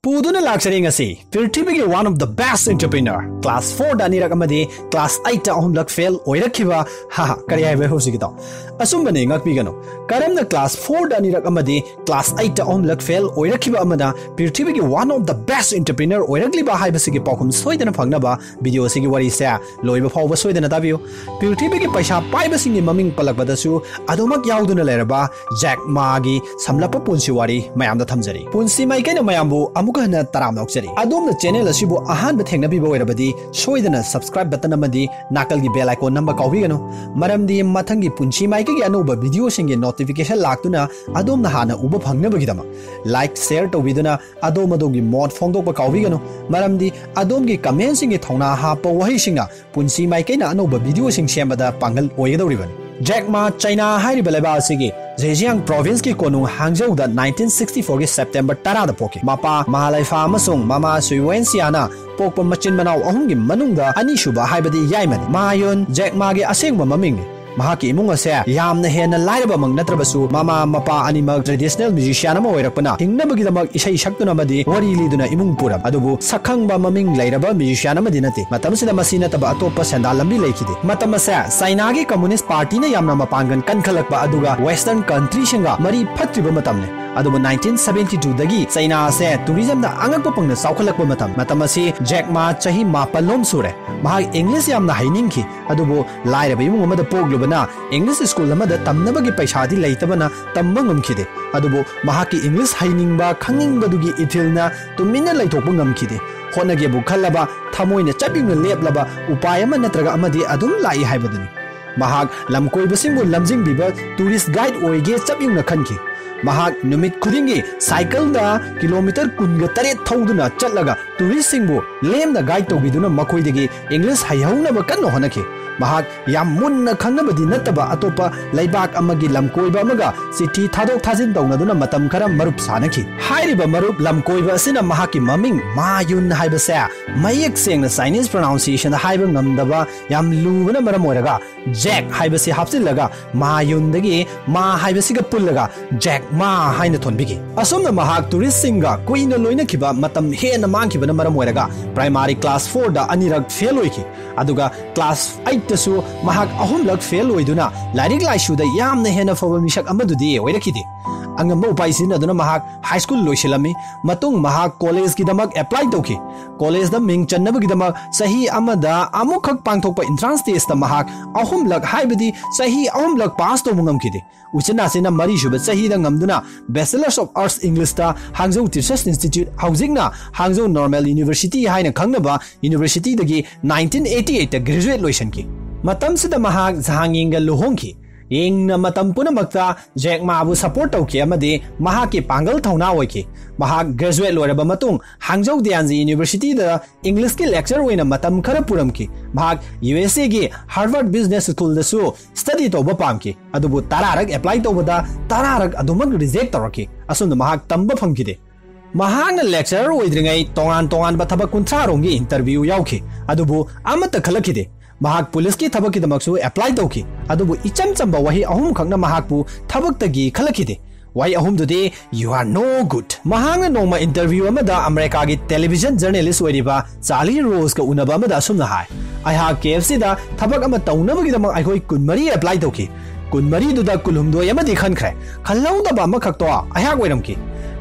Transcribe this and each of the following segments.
Puduna laksari ngasi Pirthibigi one of the best entrepreneur class 4 da nirak amadi class 8 da ahumlak fail oirakhiba ha kari haiba hosigito asumbani ngakpigano karamna class 4 da nirak amadi class 8 da ahumlak fail oirakhiba amada Pirthibigi one of the best entrepreneur oirakliba haibasigi pakhum soidana phangnaba video sigi wari se loiba phawba soidana tabiyo Pirthibigi paisa paibasingi maming palakbadasu adomak yauduna leraba Jack Ma gi samlappa punsi wari mayamda thamjari punsi mai kaina mayambu Kana taram noksari. Adom the channel asibu ahan betheng nabi boirabadi soidana subscribe button amadi nakal gi bell icon number kawigano maramdi mathangi punchi maike gi anuba video singe notification laktuna adom na hana uba phangna bagidama like share to biduna adom adogi mod phongdok ba kawigano maramdi adom gi comment singe thongna ha pa wahi singa punchi maike na anuba video sing sembada pangal oigadouribani Jack Ma China hairi balaba asigi Zhejiang province ki konung Hangzhou da 1964 ki September 10 da poki mapa mahalaifa amasung mama Suiwensiana pokpa machin manau ahum gi manungda ani shuba haibadi yaimani Mayun Jack Ma gi asengba maming mahaki imung ase yamna henna lairaba mang natrabasu mama mapa animal traditional musician ama oirakpana hingnabagi damak isai shaktuna madi wari liduna imung puram adubu sakhangba maming lairaba musician ama dinati matamsida masina taba atopa senda lambi laikide matamasa China gi communist party na yamna mapangan kankhalakba aduga western country singa mari phatriba matamne adubu 1972 dagi China ase tourism da angakpa pangna saukhalakba matamasi Jack Ma chahi mapalom sure mahak English yamna hainingki adubu lairaba imung amada poglu English school amada tamnabagi paisadi leitabana tamba ngamkhide adubu mahaki English hainingba khangingbadugi ithilna tumina laithokpa ngamkhide honage bu khallaba thamoina chapingna leplaba upay ama natraga amadi adum lai haibaduni mahak lamkoibasimbu lamjingbiba tourist guide oige chapingna khanki mahak numit khudingi cycle da kilometer kunga tare thauduna chatlaga tourist singbu lemna guide tobiduna makoidagi English haihawna ba kanno honaki mahak yam munna khangnabadi nataba atopa laibak amagi lamkoiba amaga city thadok thajin tawnaduna matam khara marup sanaki hairiba marup lamkoiba asina mahaki maming mayun haibase mayek sengna Chinese pronunciation haiba ngamdaba yam lubana maram oiraga Jack haibase hapsilaga mayun dagi ma haibasiga pullaga Jack Ma haina thonbigi asomna mahak tourist singa kuina loina kiba matam hena mangkibana maram oiraga primary class 4 da anirak fail oiki aduga class 8 tasu mahak ahumlak fail oiduna lairik laishu da yamna hena foba misak amadudi oirakidi angamba upai sin aduna mahak high school loisilami matung mahak college ki damak apply tauki college da ming channabagi damak sahi amada amukhak pangthokpa entrance test da mahak ahumlak haibadi sahi ahumlak pass to mungamkidi uchina sina mari shuba sahi da ngamduna bachelors of arts english ta Hangzhou Research Institute haujingna Hangzhou Normal University haina khangnaba university dagi 1988 da graduate loisan ki matam sida mahak hangyengna luhongki yengna matam punamakta Jack Ma bu support tauki amadi mahaki pangal thauna oiki mahak graduate loiraba matung Hangzhou Dianzi University da English ki lecture oina matam khara puramki mahak USA gi Harvard Business School da su study toba pamki adubu tararak apply tobada tararak adumak reject toraki asunda mahak tamba phangkide mahakna lecturer oidringai tongan ba thabak kunthra rongi interview yauki adubu amata khalakide mahak police ki thabak ki damaksu apply tauki adubu icham chamba wahi ahum khangna mahakpu thabak tagi khalakide wahi ahum dudi you are no good mahakna noma interview amada America gi television journalist oiriba Charlie Rose ka unaba amada asumna hai ai ha KFC da thabak ama taunaba gi damak ai hoi kunmari apply tauki kunmari du da kulhumdo yamadi khankhre khalauda ba makhakto ai ha goiramki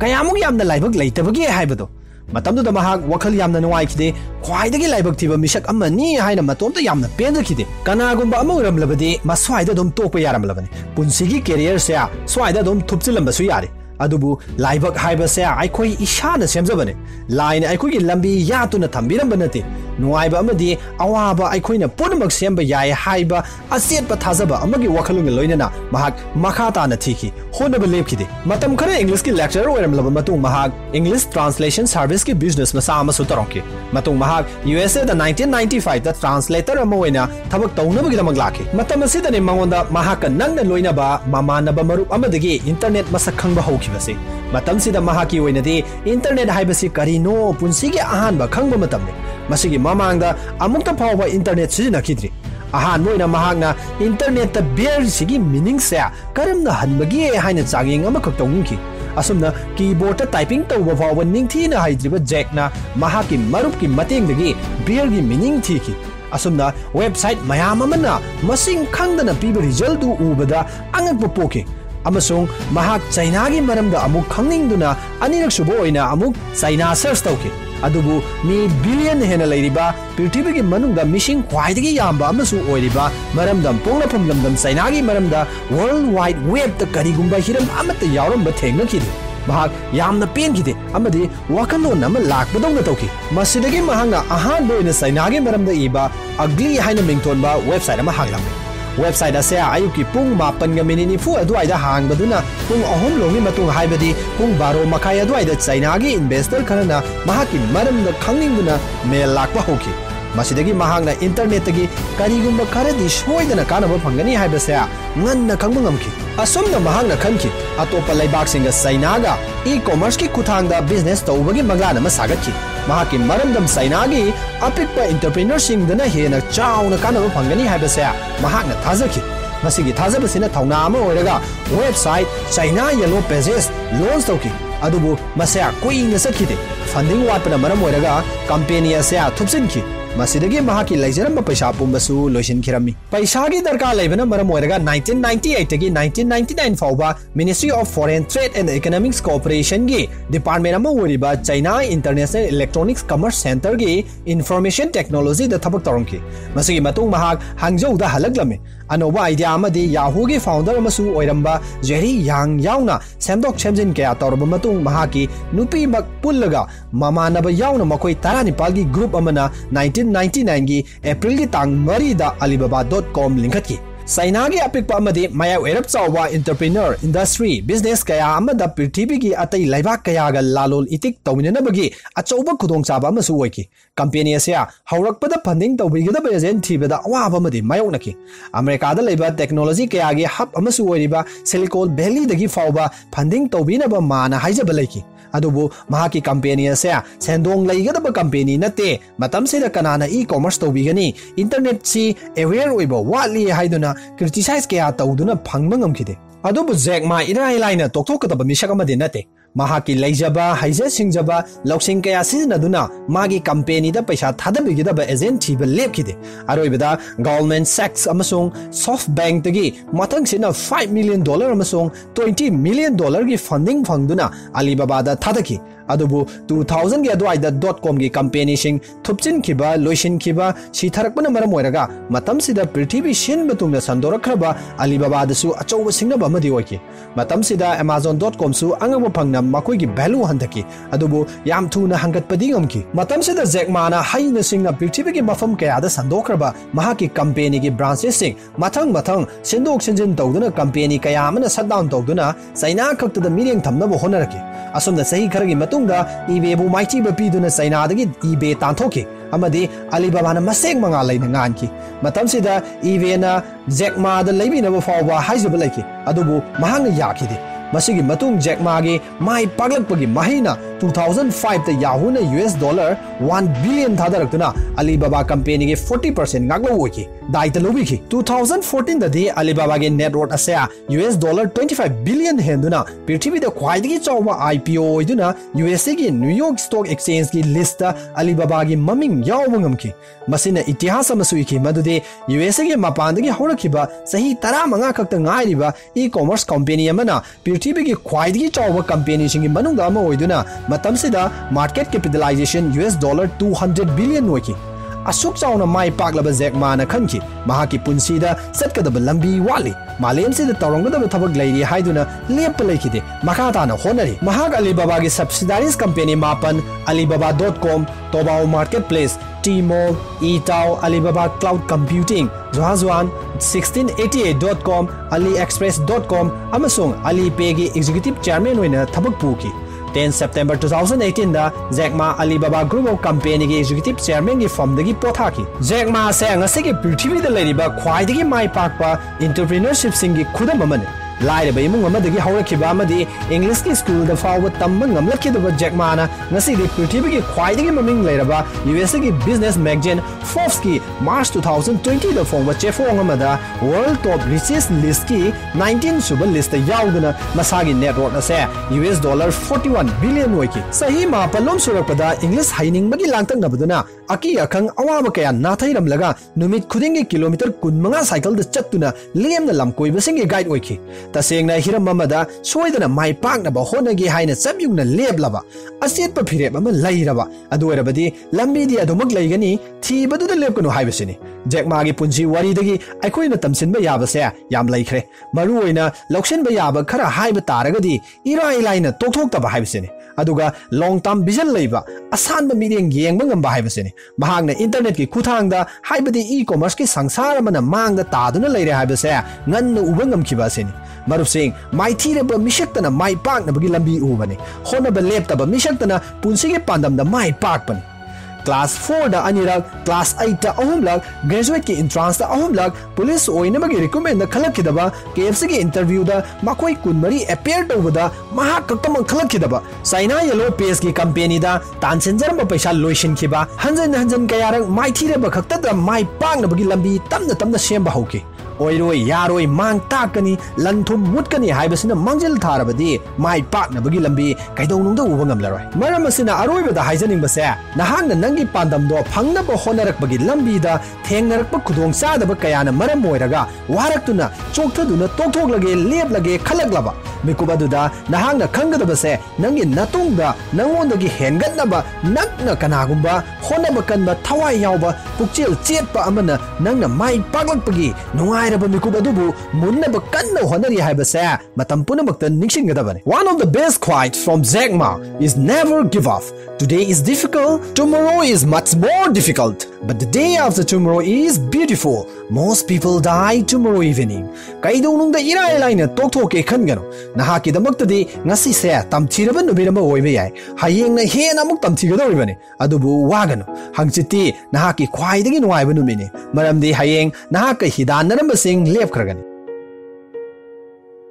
kayamuk yamna laibak leitabagi haibado matamdu da mahak wakhal yamna nuwaikide khwaidagi laibak thiba misak amani haina matomta yamna pendakide kanagumba ama uramlabadi maswaida dom tokpa yaramlabani punsigi career se swaida dom thupchilambasu yare adubu laibak haiba se aikhoi ishana semjabane line aikhoi gi lambi yatuna thambiramba nate nuaiba amadi awaba aikhoina punamak semba yai haiba asetpa thajaba amagi wakhalung loinana mahak makhata na thiki honaba lepkhide matam khare English ki lecturer oiramlaba matung mahak English translation service ki business masa ama su taronki matung mahak USA da 1995 da translator ama oina thabak taunaba gi damak lakhi matam asida ne mangonda mahak nangna loinaba mamanaba marup amadagi internet masak khangba hokibase matam sida mahaki oinadi internet haibasi karino punsigi ahanba khangba matamne masigi mamangda amukta phawba internet sizinakidri ahan moina mahakna internet ta bear sigi meaning se karamna hanbagi haina changing ama khak tawngki asumna keyboard ta typing tawba fawa ningthina haidriba Jack na mahaki marup ki matengdagi beer gi meaning thiki asumna website mayam amana masing khangdana piba result du ubada angakpa poke amasung mahak China gi maramda amuk khangningduna anirak subo oina amuk China search tawki Adubu mi billion henna leiriba Prithvi gi manungda missing khwaidagi yamba amasu oiriba maramdam pongna phamlamdam China gi maramda world wide web ta karigumba hiram amata yawramba thengnakhidi mahak yamna penkide amadi wakalon nama lakbadongna tawki masidagi mahangna ahan loina China gi maramda iba ugly haina mingtonba website ama hanglam website ase ayuki pung 8:40 aduaida hangbaduna pung 3 longi matung haibadi pung 12 makai aduaida China gi investor kharana mahaki maramda khangningduna mail lakpa hoki masidagi mahangna internet gi karigumba kharadi shoidana kanaba phangani haibase nganna khangba ngamki asomna mahangna khanki atopa laibak singa China ga e-commerce ki kuthangda business tawbagi maglana ma sagatki mahaki maramdam China gi apikpa entrepreneur singdana hena chauna kanaba phangani haibase mahakna thazaki masigi thazabasina thauna ama oiraga website China yellow pages launch tawki adubu masya kuina sakhide funding watpana maram oiraga company asya thupsinki masidagi mahaki laijaramba paisa pumbasu loisin khirami paisa gi darka leibana maram oiraga 1998 tagi 1999 fauba Ministry of Foreign Trade and Economics Cooperation gi department ama oriba China International Electronics Commerce Center gi Information Technology da thabak torongki masigi matung mahak Hangzhou da halaklame anoba idea amadi Yahoo gi founder amasu oiramba Jerry Yang yauna semdok chemjin kya torba matung mahaki nupi mak pullaga mamanaba yauna makoi 19 gi group amana 1999 gi April gi tang mari da alibaba.com linkatki China gi apikpa amadi maya werap chawa entrepreneur industry business kaya amada Prithvi gi atai laibak kaya ga lalol itik tawminabagi achauba khudong chaba amasu oiki company asia haurakpada funding tawbigida present thibada awaba amadi mayoknaki America da leiba technology kaya gi hub amasu oiriba Silicon Valley dagi fauba funding tawbinaba mana haijaba laiki Adubu mahaki company asya sendong laigadaba company nate matam sida kanana e-commerce tawbigani internet si aware oiba watli haiduna criticize kaya tawduna phangma ngamkhide adubu Jack Ma irai laina tokthokke misak amadi nate mahaki laijaba haije singjaba loksing kaya sizinaduna magi company da paisa thadabigidaba agent thiba lepkhide aroibada Goldman Sachs amasung SoftBank tagi matang sina $5 million amasung $20 million gi funding phangduna Alibaba da thadaki adubu 2000 gi aduaida .com gi company sing thupchin khiba loisin khiba sitharakpana maram oiraga matam sida Prithvi shin batungna sandorakraba Alibaba da su achauba singnaba amadi oiki matam sida Amazon.com su angaba phangna makoi gi value handaki adubu yam thuna hangatpadi ngamki matam sida Jack Ma na haina singna Prithvi gi mafam kaya da sandokraba mahaki company gi branches sing mathang sendok senjin tawduna company kaya amana shutdown tawduna China khakta da mireng thamnaba honaraki asomda sahi kharagi matungda eBay bu maiti ba piduna China dagi eBay tanthoki amadi Alibaba na masek manga laina nganki matam sida eBay na Jack Ma da leibinaba fawba haijaba laiki adubu mahang yakhide masigi matung Jack Ma gi mai paglakpagi mahina 2005 ta Yahoo na $1 billion thadarakuna Alibaba company gi 40% ngaklo oiki daita lobiki 2014 da di Alibaba gi net worth asya $25 billion henduna Prithvi da khwaidagi chawma IPO iduna USA gi New York Stock Exchange gi list ta Alibaba gi maming yawba ngamki masina itihas amasuiki madude USA gi mapandagi horakhiba sahi 15 khakta ngairiba e-commerce company amana Prithvi gi khwaidagi chawba company singi manungda ama oiduna matam sida market capitalization $200 billion oiki asuk chauna mai paklaba Jack Ma na khanki mahaki punsi da satkadaba lambi wali malem sida tawrangdaba thabak leiri haiduna lepa lekhide makhata na honari mahak Alibaba gi subsidiaries company mapan alibaba.com Taobao marketplace Tmall Etao Alibaba cloud computing Zhuazhuan 1688.com aliexpress.com amasung Alipay gi executive chairman oina thabak puki 10 September 2018 da Jack Ma Alibaba Group of Company gi executive chairman gi form dagi pothaki Jack Ma se ngasi gi Prithvi da leriba khwaidagi mai pakpa entrepreneurship sing gi khudam amane लाइरबा इमुंग अमदगी हौरखिबा अमदी English की school द फाव तम्ब ngamlakidaba Jack Ma na ngasidi prithibigi khwaidagi maming leiraba USA की बिजनेस मैगजीन फोर्ब्स की मार्च 2020 दा फोंबा चेफोंग अमदा वर्ल्ड टॉप रिचेस्ट लिस्ट की 19 सुबह लिस्ट याउदना मसागी नेटवर्क असे $41 बिलियन ओइकी सही मा पल्लोम सुरकपदा इंग्लिश हाइनिंगबगी लांगतंगनबदुना अकी अखंग अवाब कया नाथैरमलगा नुमित खुदिंगी किलोमीटर 15 साइकिल द चत्तुना लेमना लमकोइबसिंगी गाइड ओइकी तसेंगना हिरम अमदा सोइदना माइ पाकनबा होनगी हाइना चब्युंगना लेबलबा असेतप फिरेब अमा लैरबा अदुरबदी लंबीदी अदुमक लैगनी थीबदुदा लेपकनु हाइबसिनी जैक मागी पुंसी वारीदगी अखोइना तमसिनबा याबसे याम लैखरे मरु ओइना लौसिनबा याब खरा हाइब तारगदी इराई लाइना तोक्थोक्तबा हाइबसिनी अदुगा लॉन्ग टर्म विजन लैबा असानबा मीडियम येंगबा ngamba हाइबसिनी महांगना इंटरनेट की खुथांगदा हाइबदी ई कॉमर्स की संसार अमना मांगदा तादुना लैरे हाइबसे ngन्न उबा ngamkhibasiनी मरुसिंग माइथीरेबा मिशक्तना माइ पाकनबगी लंबी उबनी होनबा लेपतबा मिशक्तना पुंसीगे पांदमदा माइ पाकपनी क्लास 4 दा अनिरक क्लास 8 दा अहुमलक ग्रेजुएट की एंट्रांस दा अहुमलक पुलिस ओइनबगी रिकमेंड दा खलखिदबा केएफसी की इंटरव्यू दा मकोई कुनमरी अपेयर तौबदा महा कक्तम खलखिदबा साइना येलो पेज की कंपनी दा तानसेंजरम पैसा लोइसिनखिबा हंजन हंजन कयारक माइथीरेबा खक्तदा माइ पाकनबगी लंबी तमना तमना सेमबा हौकी ओइरोय यारोय मांग ताकनी लंथुम मुटकनी हाइबसिना मांगजिल थारबदी माइ पाकनबगी लंबी कैदौनुंगदा उबा ngamlaroy मरम असिना अरोइबदा हाइजनिंगबसे नहांगना नंगी पांदमदो फंगनबा होनरकबगी लंबीदा थेंगनरकबा खुदोंग चादबा कयाना मरम ओइरगा वारक्तुना चोक्थदुना तोक्थोक्लगे लेपलगे खलकलबा मिकुबदुदा नहांगना खंगदबसे नंगी नतुंगदा नंगोंदगी हेंगतनबा नकना कनागुंबा होनबा कनबा थवाई यावबा पुक्चेल चेतपा अमना नंगना माइ पाकलकपगी नुंगाइरबा मिकुब अदुबु मुन्नबा कन्ना होनरी हाइबसे मतम पुनमक्ता निंगसिंगदबने One of the best quotes from Jack Ma is never give up. Today is difficult, tomorrow is much more difficult, but the day after tomorrow is beautiful. Most people die tomorrow evening. Keidounungda irai laina tokthokke khanganu. Nahakkidamaktadi ngasise tamthiraba numirama oiba yai. Hayengna henna amuk tamthigadouribani. Adubu waganu. Hangchitti nahakki khwaidagi nungaiba numini. Maramdi hayeng nahakka hidannarambasing lepkhragani.